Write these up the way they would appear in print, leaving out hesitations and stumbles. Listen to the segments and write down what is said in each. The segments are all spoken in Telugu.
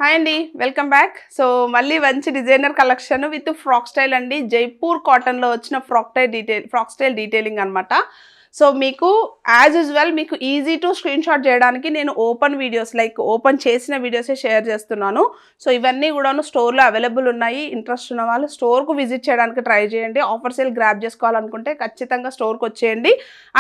హాయ్ అండి, వెల్కమ్ బ్యాక్. సో మళ్ళీ మంచి designer collection with frock style అండి. జైపూర్ కాటన్లో వచ్చిన ఫ్రాక్ స్టైల్ డీటెయిలింగ్ అనమాట. సో మీకు యాజ్ యూజువల్ మీకు ఈజీ టు స్క్రీన్ షాట్ చేయడానికి నేను ఓపెన్ వీడియోస్ ఓపెన్ చేసిన వీడియోసే షేర్ చేస్తున్నాను. సో ఇవన్నీ కూడాను స్టోర్లో అవైలబుల్ ఉన్నాయి. ఇంట్రెస్ట్ ఉన్న వాళ్ళు స్టోర్కు విజిట్ చేయడానికి ట్రై చేయండి. ఆఫర్ సేల్ గ్రాప్ చేసుకోవాలనుకుంటే ఖచ్చితంగా స్టోర్కి వచ్చేయండి.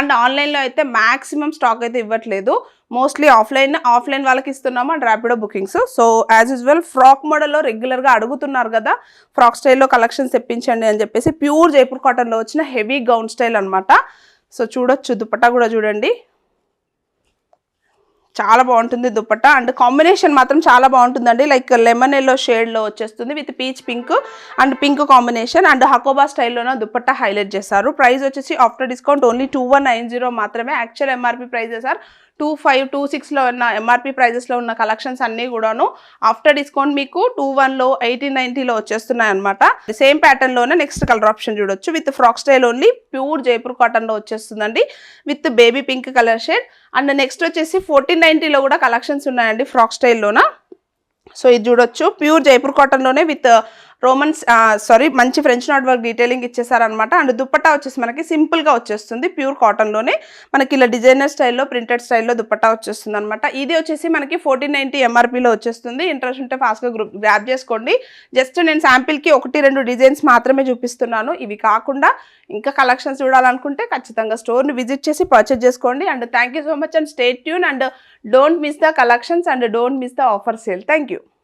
అండ్ ఆన్లైన్లో అయితే మ్యాక్సిమం స్టాక్ అయితే ఇవ్వట్లేదు. మోస్ట్లీ ఆఫ్లైన్ వాళ్ళకి ఇస్తున్నాము and Rapido bookings. So as usual frock మోడల్లో రెగ్యులర్గా అడుగుతున్నారు కదా, ఫ్రాక్ స్టైల్లో కలెక్షన్స్ తెప్పించండి అని చెప్పేసి ప్యూర్ జైపూర్ కాటన్లో వచ్చిన హెవీ గౌన్ స్టైల్ అనమాట. సో చూడొచ్చు, దుపట్టా కూడా చూడండి, చాలా బాగుంటుంది దుపట్టా. అండ్ కాంబినేషన్ మాత్రం చాలా బాగుంటుందండి. లైక్ లెమన్ ఎల్లో షేడ్లో వచ్చేస్తుంది with peach pink and pink combination. And Hakoba స్టైల్లోనే దుపట్టా హైలైట్ చేశారు. ప్రైస్ వచ్చేసి ఆఫ్టర్ డిస్కౌంట్ ఓన్లీ 2190 మాత్రమే. యాక్చువల్ ఎంఆర్పీ ప్రైజెస్ ఆర్ 2526లో ఉన్న ఎంఆర్పీ ప్రైజెస్లో ఉన్న కలెక్షన్స్ అన్నీ కూడాను ఆఫ్టర్ డిస్కౌంట్ మీకు 21లో 1890లో వచ్చేస్తున్నాయి అనమాట. సేమ్ ప్యాటర్న్లోనే నెక్స్ట్ కలర్ ఆప్షన్ చూడొచ్చు. With frock style only pure Jaipur కాటన్లో వచ్చేస్తుందండి with baby pink colour shade. And next వచ్చేసి 1490లో కూడా కలెక్షన్స్ ఉన్నాయండి ఫ్రాక్ స్టైల్లోన. సో ఇది చూడొచ్చు, ప్యూర్ జైపూర్ కాటన్లోనే విత్ మంచి ఫ్రెంచ్ నాట్ వర్క్ డీటెయిలింగ్ ఇచ్చేసారనమాట. అండ్ దుపట్టా వచ్చేసి మనకి సింపుల్గా వచ్చేస్తుంది ప్యూర్ కాటన్లోనే. మనకి ఇలా డిజైనర్ స్టైల్లో ప్రింటెడ్ స్టైల్లో దుపట్టా వచ్చేస్తుంది అనమాట. ఇది వచ్చేసి మనకి 1490 ఎంఆర్పీలో వచ్చేస్తుంది. ఇంట్రెస్ట్ ఉంటే ఫాస్ట్గా గ్రాప్ చేసుకోండి. జస్ట్ నేను శాంపిల్కి 1-2 డిజైన్స్ మాత్రమే చూపిస్తున్నాను. ఇవి కాకుండా ఇంకా కలెక్షన్స్ చూడాలనుకుంటే ఖచ్చితంగా స్టోర్ని విజిట్ చేసి పర్చేజ్ చేసుకోండి. And thank you so much and stay tune and don't miss the collections and don't miss the offer sale. Thank you.